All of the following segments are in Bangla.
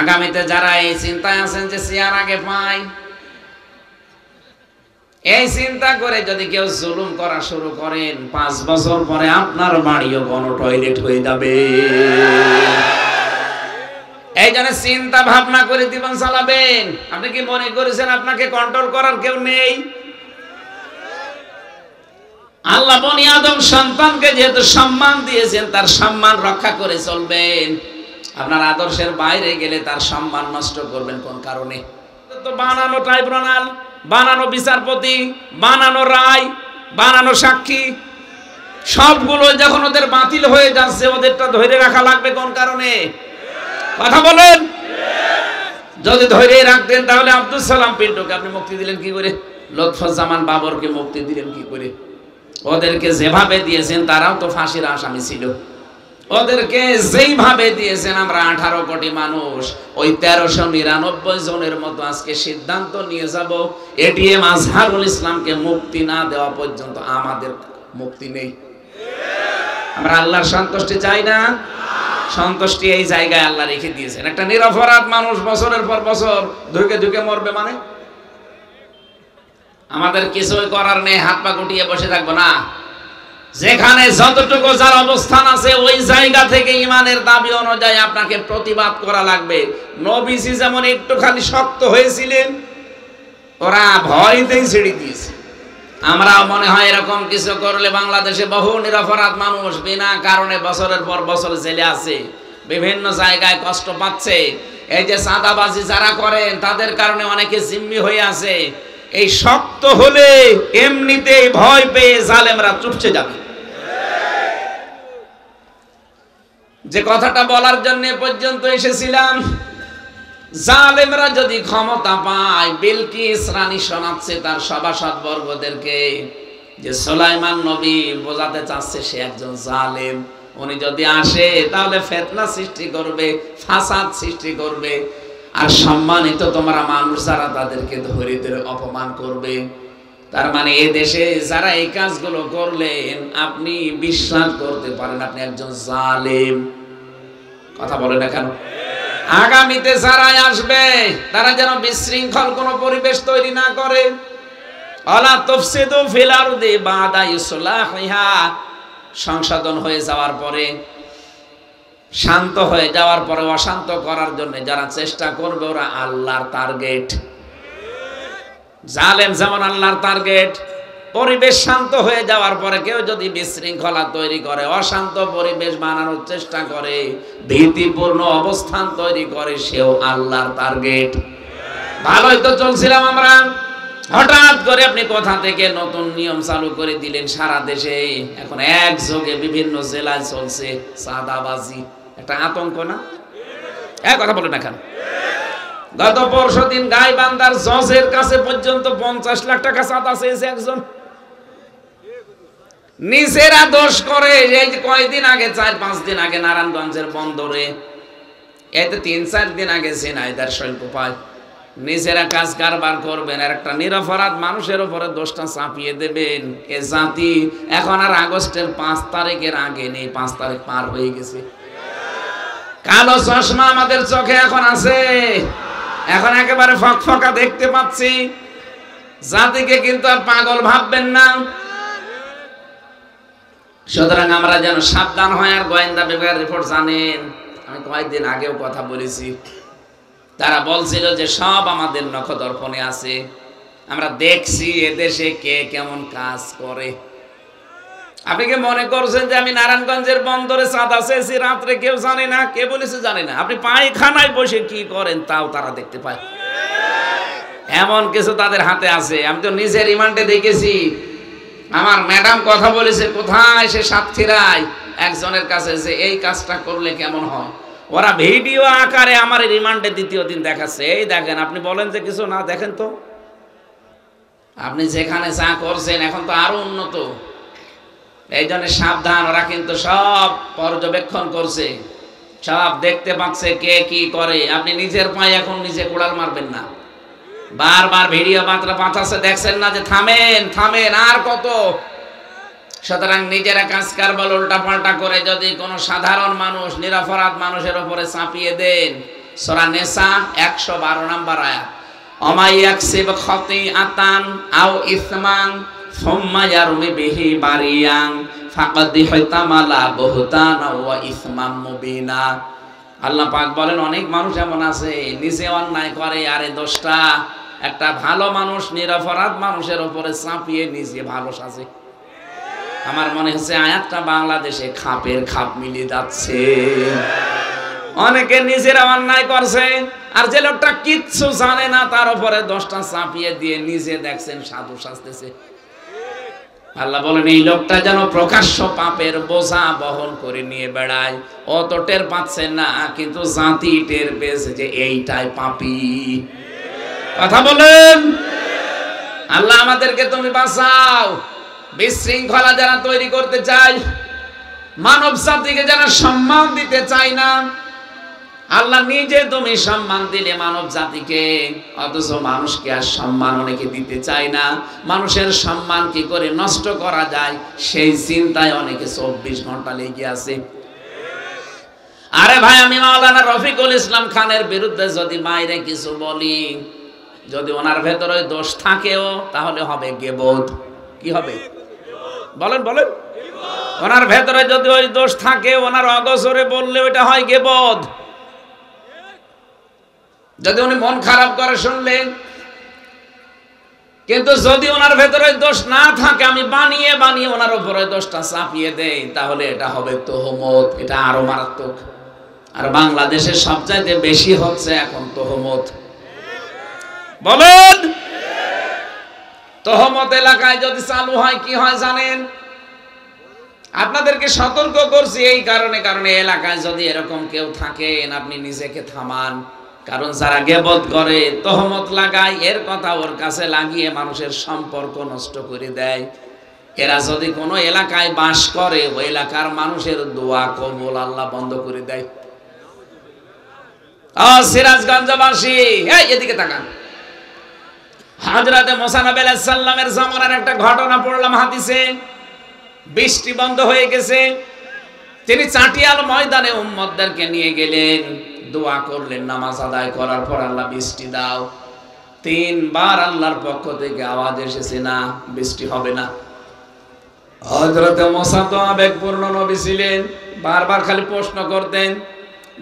আগামীতে যারা এই চিন্তায় আছেন যে চেয়ার আগে পাই, এই চিন্তা করে যদি কেউ জুলুম করা শুরু করেন, 5 বছর পরে আপনার বাড়িও গণ টয়লেট হয়ে যাবে। এই জন্য চিন্তা ভাবনা করে জীবন চালাবেন। আপনি কি মনে করেছেন আপনাকে কন্ট্রোল করার কেউ নেই? আল্লাহ বনি আদম সন্তানকে যেহেতু সম্মান দিয়েছেন, তার সম্মান রক্ষা করে চলবেন। আপনার আদর্শের বাইরে গেলে তার সম্মান নষ্ট করবেন কোন কারণে? তো বানানো ট্রাইব্যুনাল, বানানো বিচারপতি, বানানো রায়, বানানো সাক্ষী, সবগুলো যখন ওদের বাতিল হয়ে যাচ্ছে, ওদেরটা ধরে রাখা লাগবে কোন কারণে? কথা বলেন। যদি ধরে রাখতেন তাহলে আব্দুল সালাম পিন্টুকে আপনি মুক্তি দিলেন কি করে? লুৎফুজ্জামান বাবরকে মুক্তি দিলেন কি করে? ওদেরকে যেভাবে দিয়েছেন তারাও তো ফাঁসির আসামি ছিল। ওদেরকে যেইভাবে দিয়েছেন, আমরা 18 কোটি মানুষ ওই 1399 জনের মতো আজকে সিদ্ধান্ত নিয়ে যাব, এটিএম আজহারুল ইসলামকে মুক্তি না দেওয়া পর্যন্ত আমাদের মুক্তি নেই। আমরা আল্লাহর সন্তুষ্টি চাই না? সন্তুষ্টি এই জায়গায় আল্লাহ রেখে দিয়েছেন। একটা নিরপরাধ মানুষ বছরের পর বছর ধুকে ধুকে মরবে মানে? আমাদের কিছুই করার নেই, হাত পা গুটিয়ে বসে থাকবো না। যেখানে যতটুকু যার অবস্থান আছে ওই জায়গা থেকে ইমানের দাবি অনুযায়ী আপনাকে প্রতিবাদ করা লাগবে। নবীজি যেমন একটুখানি শক্ত হয়েছিলেন, ওরা ভয়তেই ছেড়ে দিয়েছে। আমরাও মনে হয় এরকম কিছু করলে বাংলাদেশে বহু নিরপরাধ মানুষ বিনা কারণে বছরের পর বছর জেলে আছে, বিভিন্ন জায়গায় কষ্ট পাচ্ছে। এই যে চাঁদাবাজি যারা করেন তাদের কারণে অনেকে জিম্মি হয়ে আছে। এই শক্ত হলে এমনিতেই ভয় পেয়ে জালেমরা চুপসে যাবে। যে কথাটা বলার জন্য পর্যন্ত এসেছিলাম, জালেমরা যদি ক্ষমতা পায়, বিলকিস রানী শোনাচ্ছে তার সভাসদ বর্গদেরকে যে সুলাইমান নবী বোঝাতে চাচ্ছে সে একজন জালেম। উনি যদি আসে তাহলে ফিতনা সৃষ্টি করবে, ফাসাদ সৃষ্টি করবে, আর সম্মানিত তোমরা মানুষ যারা তাদেরকে ধরে ধরে অপমান করবে। তার মানে এই দেশে যারা এই কাজগুলো করলেন, আপনি বিশ্বাস করতে পারেন আপনি একজন জালেম। কথা বলে না কেন? আগামীতে যারা আসবে তারা যেন বিশৃঙ্খল কোনো পরিবেশ তৈরি না করে। আলা তুফসিদু ফিল আরদি বাদা ইসলাহিহা, সংশোধন হয়ে যাওয়ার পরে, শান্ত হয়ে যাওয়ার পরে অশান্ত করার জন্য যারা চেষ্টা করবে ওরা আল্লাহর টার্গেট। জালেম যেমন আল্লাহর টার্গেট। পরিবেশ শান্ত হয়ে যাওয়ার পরে কেউ যদি বিশৃঙ্খলা তৈরি করে, অশান্ত পরিবেশ বানানোর চেষ্টা করে, ভীতিপূর্ণ অবস্থান তৈরি করে, সেও আল্লাহর টার্গেট। ভালোই তো চলছিলাম আমরা, হঠাৎ করে আপনি কোথা থেকে নতুন নিয়ম চালু করে দিলেন সারা দেশে। এখন একযোগে বিভিন্ন জেলায় চলছে চাঁদাবাজি। একটা আতঙ্ক না? এক কথা বলে না কেন? গত পরশুদিন গাইবান্ধার জজের কাছে পর্যন্ত 50 লাখ টাকা চাঁদা চেয়েছে একজন। নিজেরা দোষ করে। এই যে কয়েকদিন আগে, 4-5 দিন আগে নারায়ণগঞ্জের বন্দরে, এতে 3-4 দিন আগে ঝিনাইদহের শৈলকুপায় নিজেরা কাজ কারবার করবেন, আর একটা নিরপরাধ মানুষের উপরে দোষটা চাপিয়ে দেবেন। এ জাতি এখন আর আগস্টের 5 তারিখের আগে নেই, 5 তারিখ পার হয়ে গেছে। কালো চশমা আমাদের চোখে এখন আছে, এখন একেবারে ফকফকা দেখতে পাচ্ছি। জাতিকে কিন্তু আর পাগল ভাববেন না। সুতরাং আমরা যেন সাবধান হয়। আর গোয়েন্দা বিভাগের রিপোর্ট জানেন, আমি কয়েকদিন আগেও কথা বলেছি, তারা বলছিল যে সব আমাদের নখদর্পণে আছে, আমরা দেখছি এদেশে কে কেমন কাজ করে। আপনি কি মনে করছেন যে আমি নারায়ণগঞ্জের বন্দরে চাঁদা চেয়েছি রাত্রে কেউ জানে না? কে বলেছে জানে না? আপনি পায়খানায় বসে কি করেন তাও তারা দেখতে পায়। এমন কিছু তাদের হাতে আছে। আমি তো নিজে রিমান্ডে দেখেছি, আমার ম্যাডাম কথা বলেছে কোথায়, সে সাতক্ষীরায় একজনের কাছে, যে এই কাজটা করলে কেমন হয়। ওরা ভিডিও আকারে আমার রিমান্ডে দ্বিতীয় দিন দেখাচ্ছে, এই দেখেন। আপনি বলেন যে কিছু না, দেখেন তো আপনি যেখানে যা করছেন এখন তো আরো উন্নত। এই জন্য সাবধান, ওরা কিন্তু সব পর্যবেক্ষণ করছে, সব দেখতে পাচ্ছে কে কি করে। আপনি নিজের পায়ে এখন নিজে কুড়াল মারবেন না। বারবার ভিডিও মাত্রা পাঠাচ্ছে, দেখছেন না যে থামেন থামেন, আর কত। সুতরাং নিজেরা কাজ কারবার উল্টা পাল্টা করে যদি কোনো সাধারণ মানুষ, নিরপরাধ মানুষের উপরে চাপিয়ে দেন, সূরা নিসা 112 নম্বর আয়াত, অমাই ইয়াকসিব খাতিআতান আও ইসমান সুম্মা ইয়ারমি বিহি বারিয়ান ফাকাদ হাতামালা বুহতানা ওয়া ইসমান মুবিনা। আল্লাহ পাক বলেন অনেক মানুষ এমন আছে নিজে অন্যায় করে আরে দোষটা একটা ভালো মানুষ নিরপরাধ মানুষের উপরে চাপিয়ে নিজে ভালো সাজে। আমার মনে হচ্ছে আয়াতটা বাংলাদেশে খাপের খাপ মিলিয়ে যাচ্ছে। অনেকে নিজেরা অন্যায় করছে আর যে লোকটা কিচ্ছু জানে না তার উপরে দোষটা চাপিয়ে দিয়ে নিজে দেখছেন সাধু সাজতেছে। আল্লাহ বলেন এই লোকটা যেন প্রকাশ্য পাপের বোঝা বহন করে নিয়ে বেড়ায়, ও তো টের পাচ্ছে না কিন্তু জাতি টের পেয়েছে যে এইটাই পাপী। কথা বলেন। আল্লাহ আমাদেরকে তুমি বাঁচাও। বিশৃঙ্খলা যারা তৈরি করতে চায়, মানব জাতিকে যারা সম্মান দিতে চায় না, আল্লাহ নিজে তুমি সম্মান দিলে মানব জাতিকে, অথচ মানুষকে আর সম্মান অনেকে দিতে চায় না। মানুষের সম্মান কি করে নষ্ট করা যায় সেই চিন্তায় অনেকে 24 ঘন্টা লেগে আছে। আরে ভাই, আমি মাওলানা রফিকুল ইসলাম খানের বিরুদ্ধে যদি বাইরে কিছু বলি, যদি ওনার ভেতরে দোষ থাকেও তাহলে হবে গীবত। কি হবে বলেন বলেন? ওনার ভেতরে যদি ওই দোষ থাকে, ওনার অগোচরে বললে ওইটা হয় গীবত। যদি উনি মন খারাপ করে শুনলেন, কিন্তু যদি ওনার ভেতরে দোষ না থাকে, আমি বানিয়ে বানিয়ে ওনার উপরে দোষটা চাপিয়ে দেই, তাহলে এটা হবে তহমত। এটা আরো মারাত্মক। আর বাংলাদেশে সবচাইতে বেশি হচ্ছে এখন তহমত। বলেন, তহমত এলাকায় যদি চালু হয় কি হয় জানেন? আপনাদেরকে সতর্ক করছি এই কারণে, এলাকায় যদি এরকম কেউ থাকেন আপনি নিজেকে থামান। কারণ যারা গীবত করে, তহমত লাগায়, এর কথা ওর কাছে লাগিয়ে মানুষের সম্পর্ক নষ্ট করে দেয়। এরা যদি কোনো এলাকায় বাস করে, ওই এলাকার মানুষের দোয়া কবুল আল্লাহ বন্ধ করে দেয়। সিরাজগঞ্জবাসী এদিকে তাকান। হযরতে মুসা নবী আলাইহিস সালামের জামানার একটা ঘটনা পড়লাম হাদিসে। বৃষ্টি বন্ধ হয়ে গেছে, তিনি চাটিয়াল ময়দানে উম্মতদেরকে নিয়ে গেলেন, দোয়া করলেন। নামাজ আদায় করার পর আল্লাহ বৃষ্টি দাও। 3 বার আল্লাহর পক্ষ থেকে আওয়াজ এসেছে, না বৃষ্টি হবে না। হযরতে মুসা তো আবেগপূর্ণ নবী ছিলেন, বারবার খালি প্রশ্ন করতেন।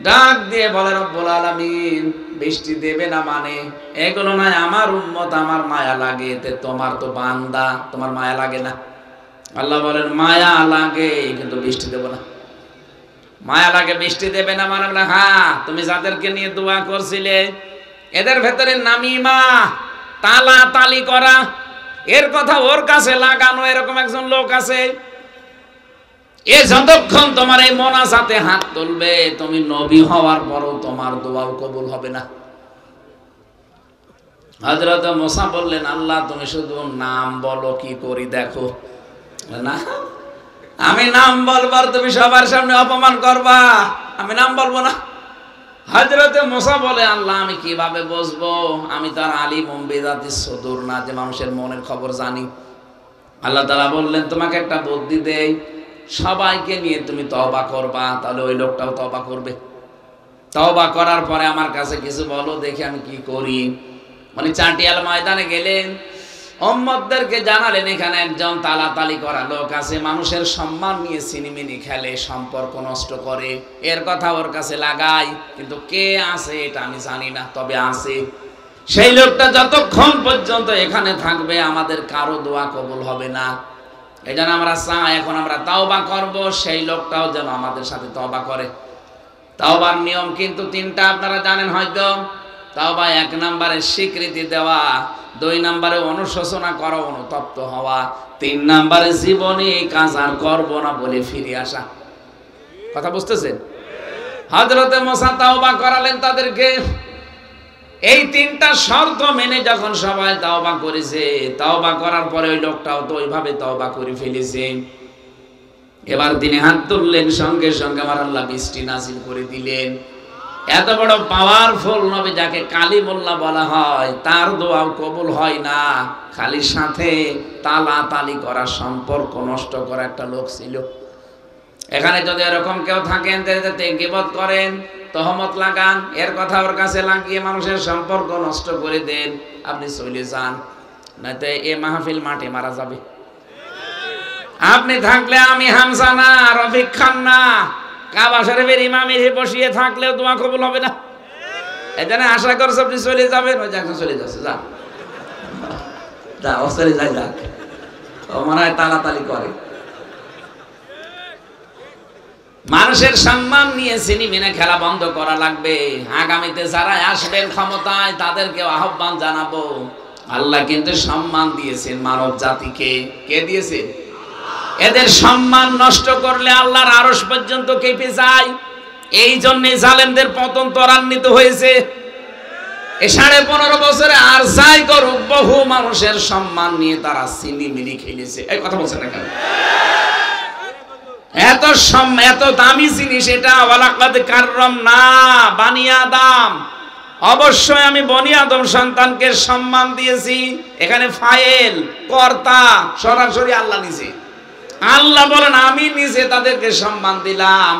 ডাক দিয়ে বলে, রব্বুল আলামিন বৃষ্টি দেবে না মানে এগুলো নয়, আমার উম্মত, আমার মায়া লাগে। তোমার তো বান্দা, তোমার মায়া লাগে না? আল্লাহ বলেন মায়া লাগে কিন্তু বৃষ্টি দেব না। মায়া লাগে বৃষ্টি দেবে না মানে হ্যাঁ, তুমি যাদেরকে নিয়ে দোয়া করছিলে এদের ভেতরে নামিমা, তালা তালি করা, এর কথা ওর কাছে লাগানো এরকম একজন লোক আছে। এ যতক্ষণ তোমার এই মোনাজাতে হাত তুলবে, তুমি নবী হওয়ার পরও তোমার দোয়াও কবুল হবে না। হযরত মুসা বললেন, আল্লাহ তুমি শুধু নাম বলো, কি করি দেখো। না, আমি নাম বলবার তুমি সবার সামনে অপমান করবা, আমি নাম বলবো না। হযরতে মুসা বলে, আল্লাহ আমি কিভাবে বুঝবো? আমি তো আর আলিমুম বিযাতিস সুদূর না, যে মানুষের মনের খবর জানি। আল্লাহ তাআলা বললেন, তোমাকে একটা বুদ্ধি দেই, সবাইকে নিয়ে তুমি তওবা করবা, তাহলে ওই লোকটাও তওবা করবে। তওবা করার পরে আমার কাছে কিছু বলো, দেখি আমি কি করি। মানে চাটিয়াল ময়দানে গেলেন, উম্মতদেরকে জানালেন এখানে একজন তালাতালি করা লোক আছে, মানুষের সম্মান নিয়ে সিনেমিনি খেলে, সম্পর্ক নষ্ট করে, এর কথা ওর কাছে লাগাই, কিন্তু কে আছে এটা আমি জানি না, তবে আছে। সেই লোকটা যতক্ষণ পর্যন্ত এখানে থাকবে আমাদের কারো দোয়া কবুল হবে না। এই জন্য আমরা চাই এখন আমরা তাওবা করব, সেই লোকটাও যেন আমাদের সাথে তওবা করে। তাওবার নিয়ম কিন্তু 3টা, আপনারা জানেন হয়তো। তাওবা 1 নম্বরে স্বীকৃতি দেওয়া, 2 নম্বরে অনুশোচনা করা, অনুতপ্ত হওয়া, 3 নম্বরে জীবনে এই কাজ আর করব না বলে ফিরে আসা। কথা বুঝতেছেন? হযরতে মুসা তাওবা করালেন তাদেরকে। এই 3টা শর্ত মেনে যখন সবাই তাওবা করেছে, তাওবা করার পরে ওই লোকটাও তো ওইভাবে তাওবা করে ফেলেছে। এবার তিনি হাত তুললেন, সঙ্গে সঙ্গে আমার আল্লাহ বৃষ্টি নাজিল করে দিলেন। এত বড় পাওয়ারফুল নবী যাকে কালিমুল্লাহ বলা হয়, তার দোয়াও কবুল হয় না। খালি সাথে তালাতালি করা, সম্পর্ক নষ্ট করা একটা লোক ছিল। এখানে যদি এরকম কেউ থাকেন যে গীবত করেন, তহমত লাগান, এর কথা ওর কাছে লাগিয়ে মানুষের সম্পর্ক নষ্ট করে দেন, আপনি চলে যান, নয়তো এ মাহফিল মাঠে মারা যাবে। আপনি থাকলে আমি হামজা না, রফিক খান না, কাবা শরীফের ইমামে বসিয়ে থাকলেও দোয়া কবুল হবে না। এখানে আশা করছো আপনি চলে যাবেন, ওই যাক চলে যাচ্ছে, যা যা ও চলে যায়, যাক ও মনে হয় তালাতালি করে। মানুষের সম্মান নিয়ে সিনেমিনে খেলা বন্ধ করা লাগবে। আগামীতে যারা আসবেন ক্ষমতায় তাদেরকে আহ্বান জানাবো, আল্লাহ কিন্তু সম্মান দিয়েছেন মানব জাতিকে। কে দিয়েছেন? এদের সম্মান নষ্ট করলে আল্লাহর আরশ পর্যন্ত কেঁপে যায়। এই জন্যে জালেমদের পতন ত্বরান্বিত হয়েছে। এই 15.5 বছরে আর যাই করুক, বহু মানুষের সম্মান নিয়ে তারা সিনেমিনি খেলেছে। এই কথা বলছে না কেন? এত দামি জিনিস এটা, ওয়ালাকাদ কাররামনা বানি আদম, অবশ্যই আমি বনি আদম সন্তানকে সম্মান দিয়েছি। এখানে ফাইল কর্তা সরাসরি আল্লাহ নিজে। আল্লাহ বলেন আমি নিজে তাদেরকে সম্মান দিলাম।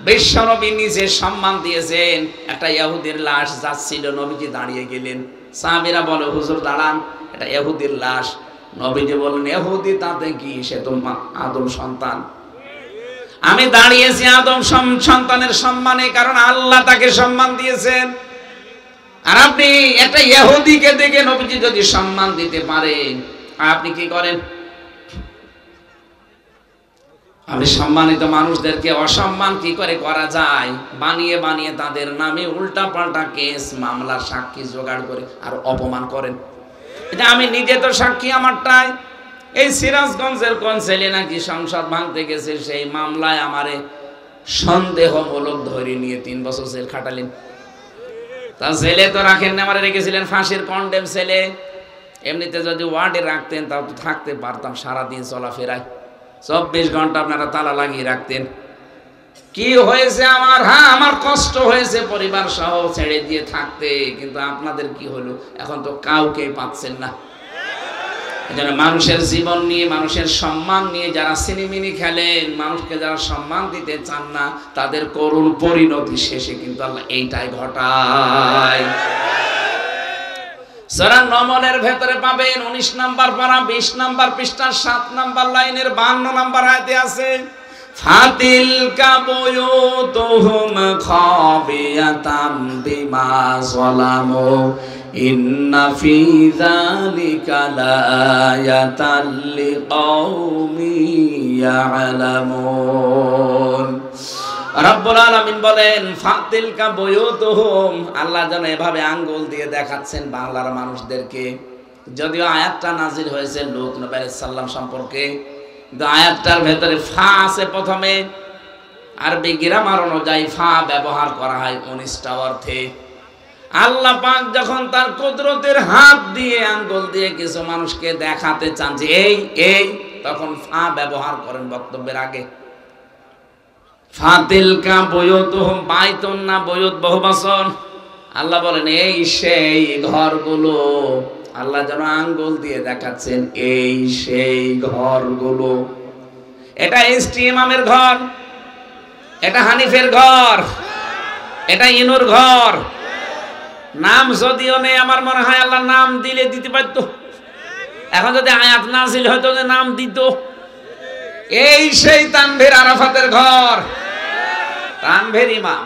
বিশ্বনবী নিজে সম্মান দিয়েছেন। একটা ইহুদির লাশ যাচ্ছিল, নবীজি দাঁড়িয়ে গেলেন, সাহাবীরা বলে হুজুর দাঁড়ান, এটা ইহুদির লাশ। নবীজি বললেন ইহুদি তাতে কি, সে তো আদম সন্তান। আমি দাঁড়িয়েছি আদম সন্তানের সম্মানে, কারণ আল্লাহ তাকে সম্মান দিয়েছেন। আর আপনি একটা ইহুদিকে দেখে নবীজি যদি সম্মান দিতে পারেন, আপনি কি করেন? আপনি সম্মানিত মানুষদেরকে অসম্মান কি করে করা যায়? বানিয়ে বানিয়ে তাদের নামে উল্টা পাল্টা কেস মামলা সাক্ষী জোগাড় করে আর অপমান করেন। এটা আমি নিজে তো সাক্ষী আমারটাই। এই সিরাজগঞ্জের কোন ছেলে নাকি সংসদ ভাঙতে গেছে, সেই মামলায় আমারে সন্দেহমূলক ধরে নিয়ে 3 বছর জেল খাটালেন। তা ছেলে তো রাখেন না, আমারে রেখেছিলেন ফাঁসির কন্ডেম ছেলে। এমনিতে যদি ওয়ার্ডে রাখতেন তাও তো থাকতে পারতাম সারাদিন চলাফেরায়। 24 ঘন্টা আপনারা তালা লাগিয়ে রাখতেন। কি হয়েছে আমার? হ্যাঁ, আমার কষ্ট হয়েছে পরিবার সহ ছেড়ে দিয়ে থাকতে, কিন্তু আপনাদের কি হলো? এখন তো কাউকে পাচ্ছেন না। এজন্য মানুষের জীবন নিয়ে, মানুষের সম্মান নিয়ে যারা সিনেমিনি খেলেন, মানুষকে যারা সম্মান দিতে চান না, তাদের করুণ পরিণতি শেষে কিন্তু আল্লাহ এইটাই ঘটায়। সূরা নমলের ভেতরে পাবেন 19 নাম্বার পারা 20 নাম্বার পৃষ্ঠার 7 নাম্বার লাইনের 52 নাম্বার আয়াতে আছে, ফাতিলকা বুয়ুতুহুম খাবিয়াতাম বিমা যালামু ইন্না ফি যালিকা লাআয়াতাল লিকাউমিন ইয়ালামুন। রব্বুল আলামিন বলেন ফাতিলকা বুয়ুতুহুম, আল্লাহ যেন এভাবে আঙ্গুল দিয়ে দেখাচ্ছেন বাংলার মানুষদেরকে। যদিও আয়াতটা নাজিল হয়েছে লূত নবী আলাইহিস সালাম সম্পর্কে, কিন্তু আয়াতটার ভেতরে ফা আছে প্রথমে। আরবি গ্রামার অনুযায়ী ফা ব্যবহার করা হয় 19টা অর্থে। আল্লাহ পাক যখন তার কুদরতের হাত দিয়ে আঙ্গুল দিয়ে কিছু মানুষকে দেখাতে চান যে এই, তখন ফা ব্যবহার করেন বক্তব্যের আগে। ফাতিলকা বুয়ুতুহুম, বাইতুন না বুয়ুত বহুবচন। আল্লাহ বলেন এই সেই ঘরগুলো। আল্লাহ যেন আঙ্গুল দিয়ে দেখাচ্ছেন এই সেই ঘরগুলো। এটা এসটি ইমামের ঘর, এটা হানিফের ঘর, এটা ইনুর ঘর। নাম যদিও নেই, আমার মনে হয় আল্লাহ নাম দিলে দিতে পারতো। এখন যদি আয়াত নাজিল হতো যে নাম দিত। এই সেই তানভীর আরাফাতের ঘর, তানভীর ইমাম।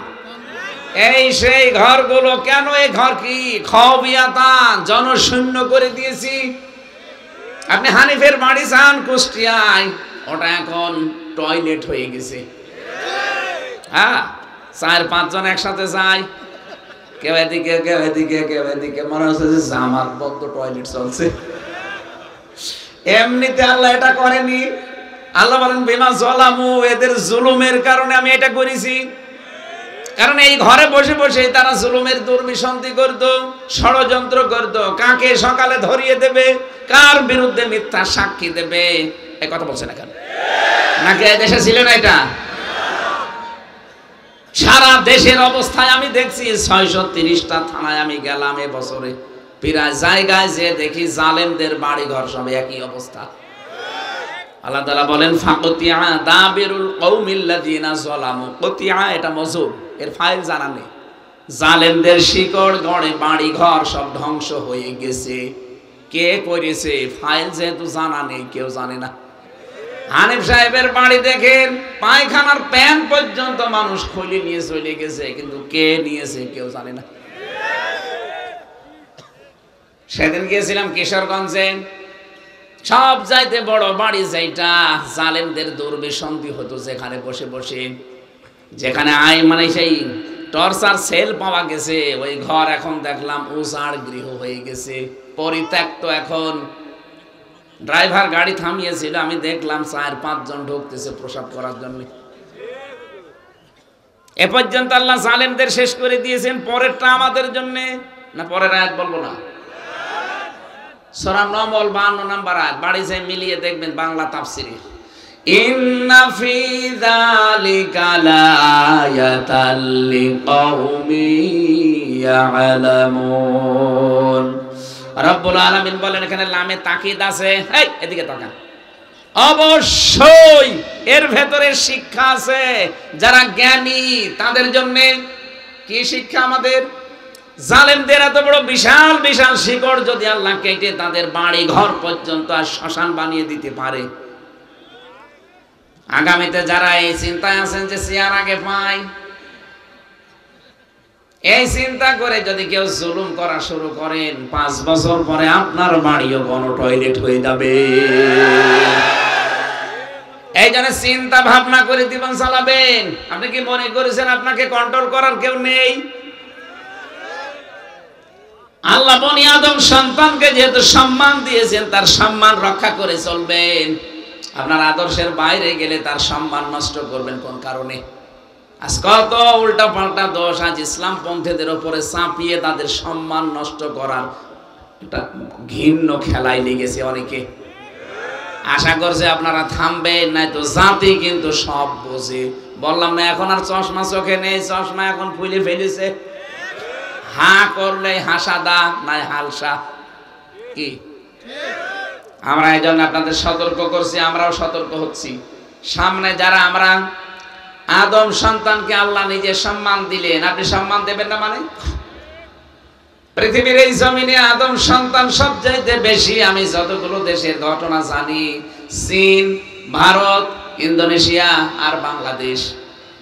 এই সেই ঘরগুলো। কেন এই ঘর কি? খাবিয়াতান, জনশূন্য করে দিয়েছি। আপনি হানিফের বাড়ি যান কুষ্টিয়ায়, ওটা এখন টয়লেট হয়ে গেছে। হ্যাঁ, 4-5 জন একসাথে যায়, কেউ এদিকে কেউ এদিকে কেউ এদিকে, মনে হচ্ছে যে জামাত বদ্ধ টয়লেট চলছে। এমনিতে আল্লাহ এটা করেনি। আল্লাহ বলেন বিমা যালামু, এদের জুলুমের কারণে আমি এটা করেছি। কারণ এই ঘরে বসে বসে তারা জুলুমের দুর্বিসন্ধি করত, ষড়যন্ত্র করত। কাকে সকালে ধরিয়ে দেবে, কার বিরুদ্ধে মিথ্যা সাক্ষী দেবে, এই কথা বলছে না কেন? নাকি এই দেশে ছিল না এটা? সারা দেশের অবস্থায় আমি দেখছি 630টা থানায় আমি গেলাম এবছরে, প্রায় জায়গায় যে দেখি জালেমদের বাড়ি ঘর সব একই অবস্থা। আল্লাহ তাআলা বলেন ফাকতিয়া দাবিরুল কওমিল্লাযিনা যালামু। কতিয়া এটা মজুব, এর ফাইল জানা নেই। জালেমদের শিকড় গড়ে বাড়ি ঘর সব ধ্বংস হয়ে গেছে। কে করেছে ফাইল যেহেতু জানা নেই, কেউ জানে না। হানিফ সাহেবের বাড়ি দেখেন পায়খানার প্যান পর্যন্ত মানুষ খুলে নিয়ে চলে গেছে, কিন্তু কে নিয়েছে কেউ জানে না। সেদিন গিয়েছিলাম কিশোরগঞ্জে, সব যাইতে বড় বাড়ি যেটা জালেমদের দুর্বিসন্ধি হতো, যেখানে বসে বসে যেখানে মানে সেই টর্চার সেল পাওয়া গেছে, ওই ঘর এখন দেখলাম উজাড় গৃহ হয়ে গেছে, পরিত্যক্ত। এখন ড্রাইভার গাড়ি থামিয়েছিল, আমি দেখলাম 4-5 জন ঢুকতেছে প্রসাব করার জন্য। এ পর্যন্ত আল্লাহ জালেমদের শেষ করে দিয়েছেন। পরেরটা আমাদের জন্য না, পরের আয়াত বলবো না। সূরা নম্বর 52 নম্বর আয়াত, বাড়ি যাই মিলিয়ে দেখবেন বাংলা তাফসিরে। ইন্না ফি যালিকা লায়াতাল লিকাউমিন ইয়ালামুন। রব্বুল আলামিন বলেন এখানে লামে তাকিদ আছে। এই এদিকে তাকান, অবশ্যই এর ভেতরে শিক্ষা আছে। যারা জ্ঞানী তাদের জন্য কি শিক্ষা? আমাদের জালেমদের এত বড় বিশাল বিশাল শিকড় যদি আল্লাহ কেটে তাদের বাড়ি ঘর পর্যন্ত আর শ্মশান বানিয়ে দিতে পারে, আগামীতে যারা এই চিন্তায় আছেন যে চেয়ার আগে পাই, এই চিন্তা করে যদি কেউ জুলুম করা শুরু করেন, 5 বছর পরে আপনার বাড়িও গণ টয়লেট হয়ে যাবে। এই জন্য চিন্তা ভাবনা করে জীবন চালাবেন। আপনি কি মনে করেছেন আপনাকে কন্ট্রোল করার কেউ নেই? আল্লাহ বনি আদম সন্তানকে যেহেতু সম্মান দিয়েছেন, তার সম্মান রক্ষা করে চলবেন। আপনার আদর্শের বাইরে গেলে তার সম্মান নষ্ট করবেন কোন কারণে? আজ কত উল্টা পাল্টা দোষ আজ ইসলাম পন্থীদের উপরে চাপিয়ে তাদের সম্মান নষ্ট করার একটা ঘৃণ্য খেলায় লেগেছে অনেকে। আশা করছে আপনারা থামবেন, নাই তো জাতি কিন্তু সব বোঝে। বললাম না এখন আর চশমা চোখে নেই, চশমা এখন ফুলে ফেলেছে। হা করলে হাসাদা নাই হালসা কি? আমরা এই জন্য আপনাদের সতর্ক করছি, আমরাও সতর্ক হচ্ছি। সামনে যারা আমরা আদম সন্তানকে আল্লাহ নিজে সম্মান দিলেন, আপনি সম্মান দেবেন না মানে? পৃথিবীর এই জমিনে আদম সন্তান সবচাইতে বেশি। আমি যতগুলো দেশের ঘটনা জানি, চীন, ভারত, ইন্দোনেশিয়া আর বাংলাদেশ,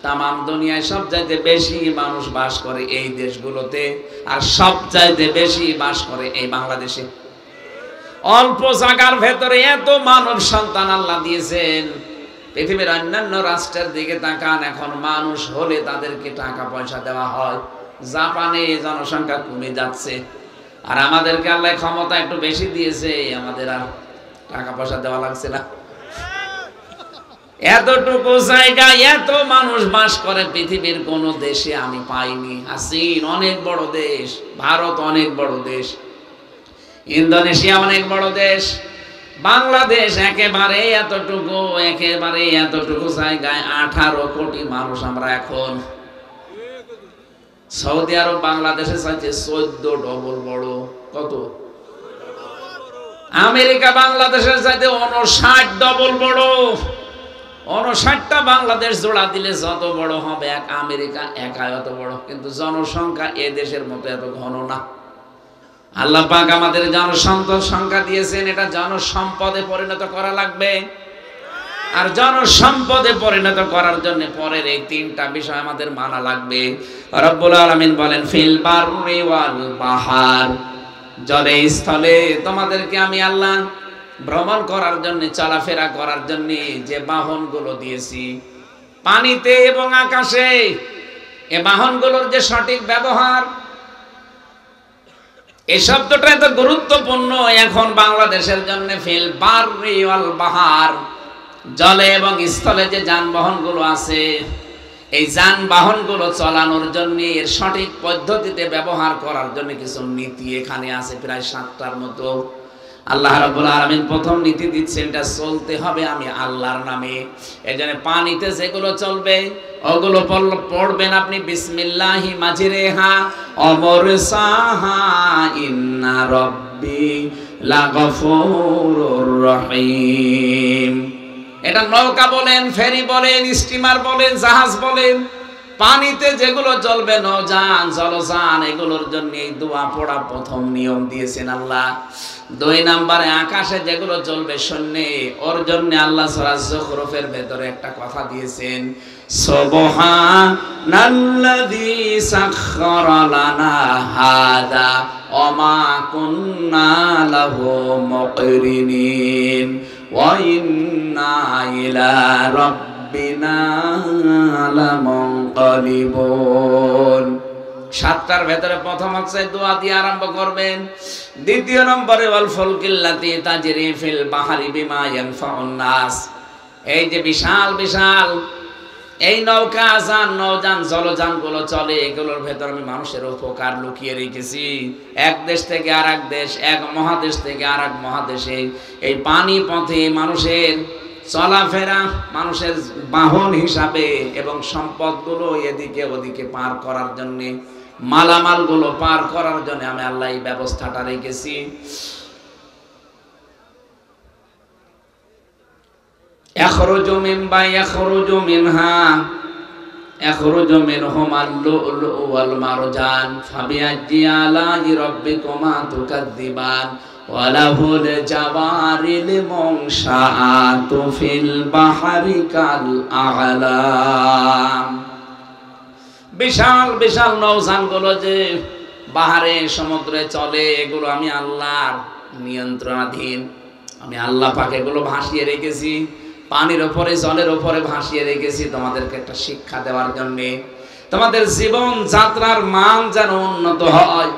তাম দুনিয়ায় সবচাইতে বেশি মানুষ বাস করে এই দেশগুলোতে, আর সবচাইতে বেশি বাস করে এই বাংলাদেশে। অল্প জায়গার ভেতরে এত মানব সন্তান আল্লাহ দিয়েছেন। পৃথিবীর অন্যান্য রাষ্ট্রের দিকে তাকান, এখন মানুষ হলে তাদেরকে টাকা পয়সা দেওয়া হয়। জাপানে জনসংখ্যা কমে যাচ্ছে, আর আমাদেরকে আল্লাহ ক্ষমতা একটু বেশি দিয়েছে, আমাদের আর টাকা পয়সা দেওয়া লাগছে না। এতটুকু জায়গা এত মানুষ বাস করে পৃথিবীর কোন দেশে আমি পাইনি। আর চীন অনেক বড় দেশ, ভারত অনেক বড় দেশ, ইন্দোনেশিয়া অনেক বড় দেশ, বাংলাদেশ একেবারে এতটুকু জায়গায় 18 কোটি মানুষ আমরা এখন। সৌদি আরব বাংলাদেশের চাইতে 14 ডবল বড়। কত? আমেরিকা বাংলাদেশের চাইতে 59 ডবল বড়। 59টা বাংলাদেশ জোড়া দিলে যত বড় হবে এক আমেরিকা একাই অত বড়, কিন্তু জনসংখ্যা এ দেশের মতো এত ঘন না। আল্লাহ পাক আমাদের জনসম্পদ সংখ্যা দিয়েছেন, এটা জনসম্পদে পরিণত করা লাগবে। আর জনসম্পদে পরিণত করার জন্য পরের এই 3টা বিষয় আমাদের মানা লাগবে। রব্বুল আলামিন বলেন ফিল বাররি ওয়াল বাহার, জলে স্থলে তোমাদেরকে আমি আল্লাহ ভ্রমণ করার জন্য, চলাফেরা করার জন্য যে বাহনগুলো দিয়েছি, পানিতে এবং আকাশে, এই বাহনগুলোর যে সঠিক ব্যবহার, এই শব্দটা এত গুরুত্বপূর্ণ এখন বাংলাদেশের জন্য। ফিল বাররি ওয়াল বাহার, জলে এবং স্থলে যে যানবাহনগুলো আছে, এই যানবাহনগুলো চালানোর জন্য এর সঠিক পদ্ধতিতে ব্যবহার করার জন্য কিছু নীতি এখানে আছে, প্রায় 7টার মতো। আল্লাহ রাব্বুল আলামিন প্রথম নীতি দিচ্ছেন, এটা চলতে হবে আমি আল্লাহর নামে। এজন্য পানিতে যেগুলো চলবে ওগুলো পড়বেন আপনি বিসমিল্লাহি মাজরিহা অমরসাহা ইন্না রাব্বি লাগফুরুর রহিম। এটা নৌকা বলেন, ফেরি বলেন, স্টিমার বলেন, জাহাজ বলেন, পানিতে যেগুলো চলবে নৌযান জলযান এগুলোর জন্য এই দোয়া পড়া প্রথম নিয়ম দিয়েছেন আল্লাহ। 2 নম্বরে আকাশে যেগুলো চলবে শূন্যে ওর জন্য আল্লাহ সূরা যুখরুফের ভেতরে একটা কথা দিয়েছেন, সুবহানাল্লাযী সাখখারা লানা হাযা ওয়া মা কুন্না লাহু মুকরিনিন ওয়া ইন্না ইলা রাব্বিনা লামুনকালিবুন। 7টার ভেতরে প্রথম হচ্ছে দোয়া দিয়ে আরম্ভ করবেন। 2 নম্বরে ওয়াল ফুলকিল্লাতি তাজরি ফিল বাহরি বিমা ইয়ানফাউন নাস। এই যে বিশাল বিশাল এই নৌকা যান নৌযান জলযান গুলো চলে এগুলোর ভেতর আমি মানুষের উপকার লুকিয়ে রেখেছি। এক দেশ থেকে আরেক দেশ, এক মহাদেশ থেকে আরেক মহাদেশে এই পানি পথে মানুষের চলাফেরা, মানুষের বাহন হিসাবে এবং সম্পদগুলো এদিকে ওদিকে পার করার জন্য, মালামালগুলো পার করার জন্য আমি আল্লাহ এই ব্যবস্থাটা রেখেছি। ইয়াখরুজু মিন ইয়াখরুজু মিনহা ইয়াখরুজু মিনহুমাল লু'লু'ু ওয়াল মারজান ফাবিআইয়ি আলা'i রাব্বিকুমা তুকাযযিবান ওয়া লাহুল জাওয়ারিল মুনশাআতু ফিল বাহরি কাল আ'লাম। বিশাল বিশাল নৌযানগুলো যে বাহারে সমুদ্রে চলে এগুলো আমি আল্লাহর নিয়ন্ত্রণাধীন। আমি আল্লাহ পাক এগুলো ভাসিয়ে রেখেছি, পানির উপরে জলের উপরে ভাসিয়ে রেখেছি তোমাদেরকে একটা শিক্ষা দেওয়ার জন্য, তোমাদের জীবন যাত্রার মান যেন উন্নত হয়,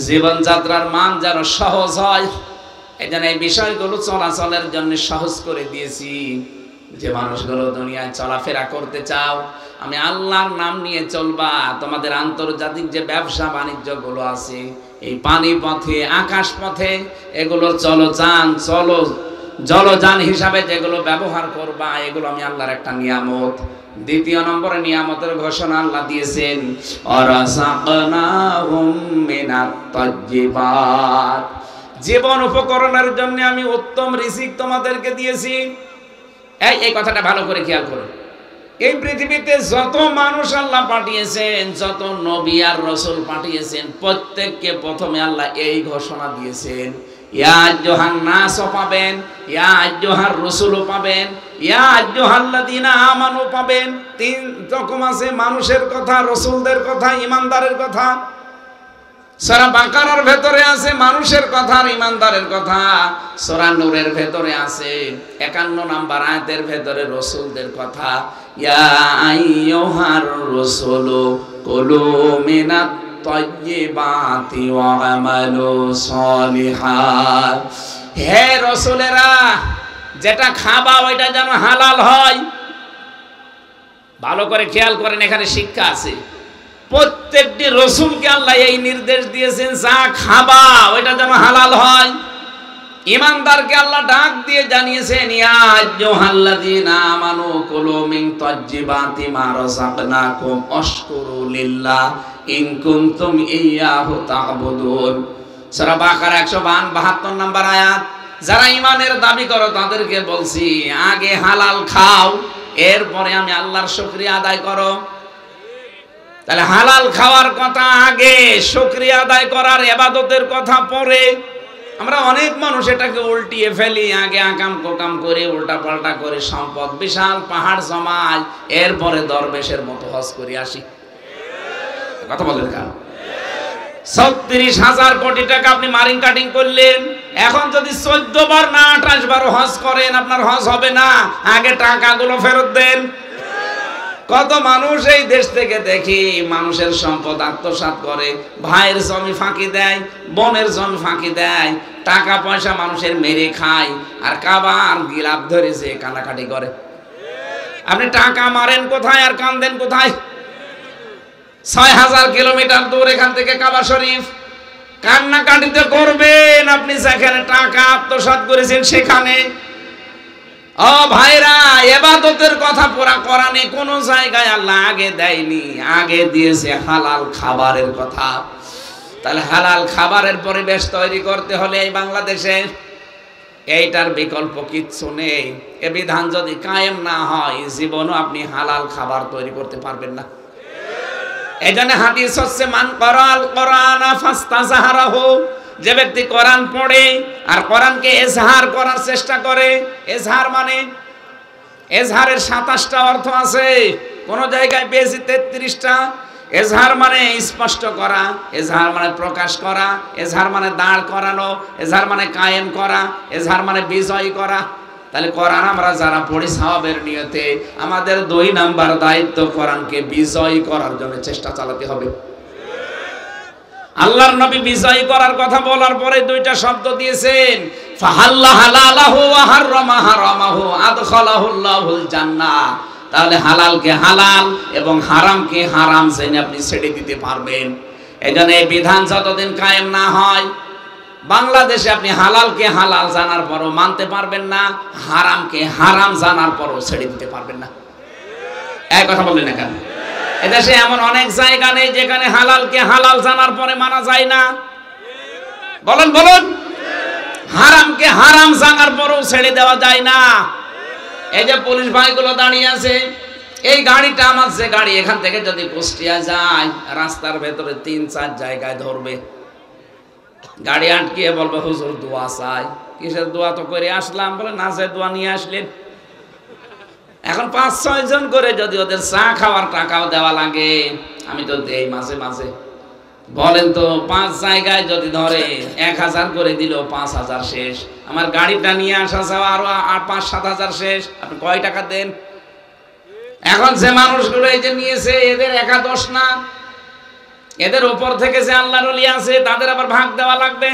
জীবন যাত্রার মান যেন সহজ হয়। এই জন্য এই বিষয়গুলো চলাচলের জন্য সহজ করে দিয়েছি। যে মানুষগুলো দুনিয়ায় চলাফেরা করতে চাও, আমি আল্লাহর নাম নিয়ে চলবা। তোমাদের আন্তর্জাতিক যে ব্যবসা বাণিজ্য গুলো আছে এই পানি পথে আকাশ পথে এগুলোর জলযান হিসাবে যেগুলো ব্যবহার করবা এগুলো আমি আল্লাহর একটা নিয়ামত। 2 নম্বরে নিয়ামতের ঘোষণা আল্লাহ দিয়েছেন, ওয়ারাসাকনাহুম মিনাত তাজ্জিবাত। জীবন উপকরণের জন্য আমি উত্তম রিজিক তোমাদেরকে দিয়েছি। এই কথাটা ভালো করে খেয়াল করো। এই পৃথিবীতে যত মানুষ আল্লাহ পাঠিয়েছেন, যত নবী আর রাসূল পাঠিয়েছেন, প্রত্যেককে প্রথমে আল্লাহ এই ঘোষণা দিয়েছেন, ইয়া আইয়ুহান নাস পাবেন, ইয়া আইয়ুহার রাসূল পাবেন, ইয়া আইয়ুহাল্লাযীনা আমানু পাবেন। 3 রকম আছে, মানুষের কথা, রাসূলদের কথা, ঈমানদারের কথা। সূরা বাকারার ভেতরে আছে মানুষের কথা আর ঈমানদারের কথা। সূরা নূরের ভেতরে আছে 51 নম্বর আয়াতের ভেতরে রাসূলদের কথা, ইয়া আইয়ুহার রাসূলু কুলু মিনাত তাইয়্যিবাতি ওয়া আমালু সলিহাত। হে রাসূলেরা, যেটা খাবা ওইটা যেন হালাল হয়। ভালো করে খেয়াল করেন, এখানে শিক্ষা আছে। প্রত্যেকটি রাসূলকে আল্লাহ এই নির্দেশ দিয়েছেন, যা খাবা ওইটা যেন হালাল হয়। ঈমানদারকে আল্লাহ ডাক দিয়ে জানিয়েছেন, ইয়া আইয়ুহাল্লাযীনা আমানু কুলু মিন তাজ্জিবাতি মা রাযাকনাকুম ওয়াশকুরু লিল্লাহ ইন কুনতুম ইয়্যাহু তা'বুদুন। সূরা বাকারা 172 নম্বর আয়াত। যারা ঈমানের দাবি করো তাদেরকে বলছি, আগে হালাল খাও, এরপরে আমি আল্লাহর শুকরিয়া আদায় করো। তাহলে হালাল খাওয়ার কথা আগে, শুকরিয়া আদায় করার ইবাদতের কথা পরে। আমরা অনেক মানুষ এটাকে উল্টিয়ে ফেলি, আগে আকাম কোকাম করে উল্টা পাল্টা করে সম্পদ বিশাল পাহাড় জমায়, এরপরে দরবেশের মতো হজ করে আসি। কথা বলেন কেন? 36,000 কোটি টাকা আপনি মারিং কাটিং করলেন, এখন যদি 14 বার না 28 বার হজ করেন আপনার হজ হবে না। আগে টাকাগুলো ফেরত দেন। কত মানুষ এই দেশ থেকে দেখি মানুষের সম্পদ আত্মসাৎ করে, ভাইয়ের জমি ফাঁকি দেয়, বোনের জমি ফাঁকি দেয়, টাকা পয়সা মানুষের মেরে খায়, আর কাবার গিলাপ ধরে যে কান্নাকাটি করে। আপনি টাকা মারেন কোথায় আর কান্দেন কোথায়? 6000 কিলোমিটার দূর এখান থেকে কাবা শরীফ। কান্নাকাটিতে করবেন আপনি যেখানে টাকা আত্মসাৎ করেছেন সেখানে। ও ভাইরা, ইবাদতের কথা পুরা কোরআনে কোন জায়গায় আল্লাহ আগে দেয়নি, আগে দিয়েছে হালাল খাবারের কথা। তাহলে হালাল খাবারের পরিবেশ তৈরি করতে হলে এই বাংলাদেশে এইটার বিকল্প কিচ্ছু নেই। এ বিধান যদি কায়েম না হয় জীবনও আপনি হালাল খাবার তৈরি করতে পারবেন না। এজন্য হাদিস হচ্ছে মান করাল কোরআনা ফাস্তাযহারাহু, যে ব্যক্তি কোরআন পড়ে আর কোরআনকে এজহার করার চেষ্টা করে। এজহার মানে এজহারের 27টা অর্থ আছে, কোন জায়গায় পেয়েছি 33টা। এজহার মানে স্পষ্ট করা, এজহার মানে প্রকাশ করা, এজহার মানে দাঁড় করানো, এজহার মানে কায়েম করা, এজহার মানে বিজয় করা। তাহলে কোরআন আমরা যারা পড়ি সওয়াবের নিয়তে, আমাদের 2 নাম্বার দায়িত্ব কোরআনকে বিজয় করার জন্য চেষ্টা চালাতে হবে। আল্লাহর নবী বিজয় করার কথা বলার পরে 2টা শব্দ দিয়েছেন, ফাহাল্লা হালালাহু ওয়া হাররামা হারামাহু আদখালাহুল্লাহুল জান্নাহ। তাহলে হালালকে হালাল এবং হারামকে হারাম জেনে আপনি ছেড়ে দিতে পারবেন। এজন্য এই বিধান যতদিন কায়েম না হয়, বাংলাদেশে আপনি হালালকে হালাল জানার পরও মানতে পারবেন না, হারামকে হারাম জানার পরও ছেড়ে দিতে পারবেন না। এই কথা বললেন না কেন? এদেশে এমন অনেক জায়গা নেই যেখানে হালালকে হালাল জানার পরে মানা যায় না। বলেন বলুন, হারামকে হারাম জানার পরও ছেড়ে দেওয়া যায় না। এই যে পুলিশ ভাইগুলো দাঁড়িয়ে আছে, এই গাড়িটা আমার যে গাড়ি, এখান থেকে যদি কুষ্টিয়া যায়, রাস্তার ভেতরে 3-4 জায়গায় ধরবে, গাড়ি আটকিয়ে বলবে হুজুর দোয়া চাই। কিসের দোয়া? তো করে আসলাম। বলে না, যে দোয়া নিয়ে আসলেন। এখন 5-6 জন করে যদি ওদের চা খাওয়ার টাকাও দেওয়া লাগে, আমি তো দেই মাঝে মাঝে। বলেন তো 5 জায়গায় যদি ধরে 1000 করে দিল, 5000 শেষ। আমার গাড়িটা নিয়ে আসা যাওয়া আরো 5-7 হাজার শেষ। আপনি কয় টাকা দেন? এখন যে মানুষগুলো এই যে নিয়েছে, এদের একা দোষ না, এদের উপর থেকে যে আল্লাহর ওলি আছে তাদের আবার ভাগ দেওয়া লাগবে।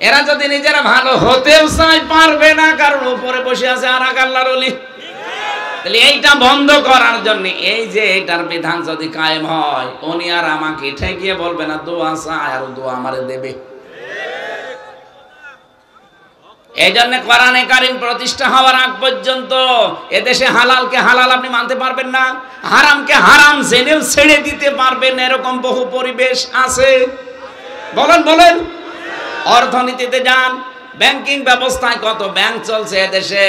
এরা যদি নিজেরা ভালো হতেও চায় পারবে না, কারণ উপরে বসে আছে আর এক আল্লাহর ওলি। তাহলে এইটা বন্ধ করার জন্য, এই যে এটার বিধান যদি কায়েম হয়, উনি আর আমাকে ঠেকিয়ে বলবে না দোয়া চায় আর দোয়া আমারে দেবে। এই জন্য কোরআনে কারীম প্রতিষ্ঠা হওয়ার আগ পর্যন্ত এদেশে হালালকে হালাল আপনি মানতে পারবেন না, হারামকে হারাম জেনেও ছেড়ে দিতে পারবেন না, এরকম বহু পরিবেশ আছে। বলেন বলেন, অর্থনীতিতে যান, ব্যাংকিং ব্যবস্থায় কত ব্যাংক চলছে এদেশে।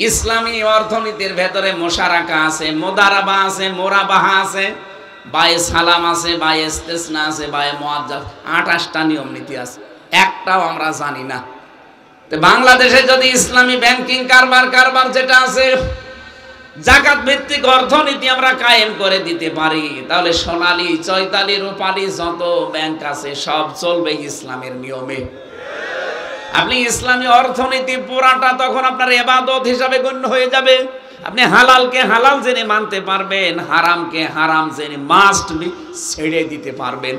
ইসলামী অর্থনীতির ভেতরে মোশারাকা আছে, মোদারাবা আছে, মোরাবাহা আছে, বায়ে সালাম আছে, বায়ে ইস্তেসনা আছে, বায়ে মুআজ্জাল, 28টা নিয়ম নীতি আছে, একটাও আমরা জানি না। তো বাংলাদেশে যদি ইসলামী ব্যাংকিং কারবার যেটা আছে, যাকাত ভিত্তিক অর্থনীতি আমরা কায়েম করে দিতে পারি, তাহলে সোনালী, চৈতালি, রূপালী যত ব্যাংক আছে সব চলবে ইসলামের নিয়মে। আপনি ইসলামী অর্থনীতি পুরাটা তখন আপনার ইবাদত হিসাবে গণ্য হয়ে যাবে। আপনি হালালকে হালাল জেনে মানতে পারবেন, হারামকে হারাম জেনে মাস্ট বি ছেড়ে দিতে পারবেন।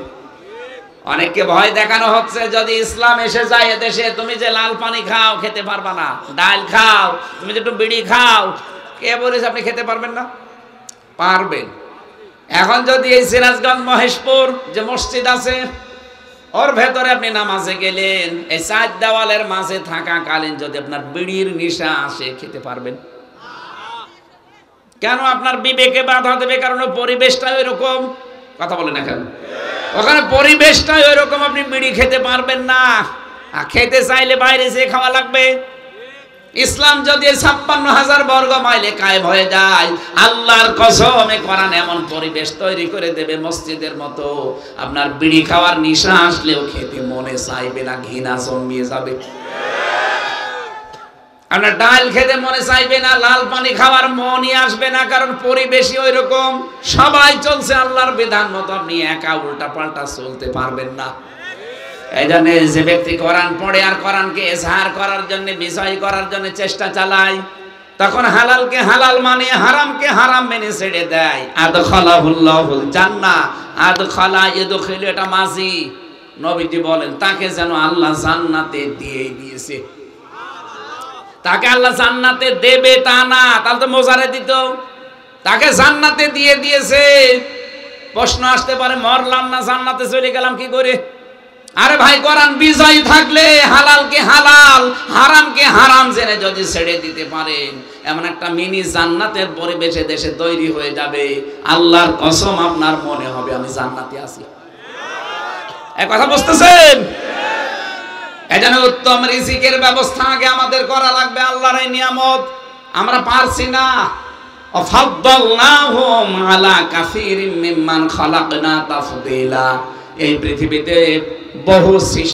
অনেককে ভয় দেখানো হচ্ছে, যদি ইসলাম এসে যায় এদেশে, তুমি যে লাল পানি খাও খেতে পারবা না, ডাল খাও, তুমি যে একটু বিড়ি খাও, কে বলেছে আপনি খেতে পারবেন না? পারবেন। এখন যদি এই সিরাজগঞ্জ মহেশপুর যে মসজিদ আছে, ওর ভেতরে আপনি নামাজে গেলেন, এই 4 দেওয়ালের মাঝে থাকাকালীন যদি আপনার বিড়ির নেশা আসে, খেতে পারবেন? কেন? আপনার বিবেকে বাধা দেবে, কারণ পরিবেশটা ওইরকম। কথা বলে না কেন? ওখানে পরিবেশটাই ওইরকম, আপনি বিড়ি খেতে পারবেন না। আর খেতে চাইলে বাইরে যেয়ে খাওয়া লাগবে। ইসলাম যদি 56,000 বর্গ মাইলে কায়েম হয়ে যায়, আল্লাহর কসমে কোরআন এমন পরিবেশ তৈরি করে দেবে মসজিদের মতো, আপনার বিড়ি খাওয়ার নেশা আসলেও খেতে মনে চাইবে না, ঘৃণা জন্মিয়ে যাবে। আপনার ডাল খেতে মনে চাইবে না, লাল পানি খাওয়ার মনই আসবে না, কারণ পরিবেশই ওইরকম। সবাই চলছে আল্লাহর বিধান মতো, আপনি একা উল্টা পাল্টা চলতে পারবেন না। এই জন্য যে ব্যক্তি কোরআন পড়ে আর কোরআনকে এজহার করার জন্য, বিজয় করার জন্য চেষ্টা চালায়, তখন হালালকে হালাল মানে, হারামকে হারাম মেনে ছেড়ে দেয়। আদখালাহুল্লাহুল জান্নাহ, আদখালা ইয়াদখিলু, এটা মাজি। নবীজি বলেন তাকে যেন আল্লাহ জান্নাতে দিয়ে দিয়েছে। তাকে আল্লাহ জান্নাতে দেবে তা না, তাহলে তো মোজারে দিত। তাকে জান্নাতে দিয়ে দিয়েছে। প্রশ্ন আসতে পারে, মরলাম না, জান্নাতে চলে গেলাম কি করে? আরে ভাই, কোরআন বিজয় থাকলে হালালকে হালাল, হারামকে হারাম জেনে যদি ছেড়ে দিতে পারেন, এমন একটা মিনি জান্নাতের পরিবেশে দেশে তৈরি হয়ে যাবে, আল্লাহর কসম আপনার মনে হবে আমি জান্নাতে আছি। এই কথা বুঝতেছেন? এজন্য উত্তম রিজিকের ব্যবস্থা আগে আমাদের করা লাগবে। আল্লাহর এই নিয়ামত আমরা পারছি না। অফাদ্দালনাহুম আলা কাসীরিম মিম্মান খালাকনা তাফদীলা। এই পৃথিবীতে বহু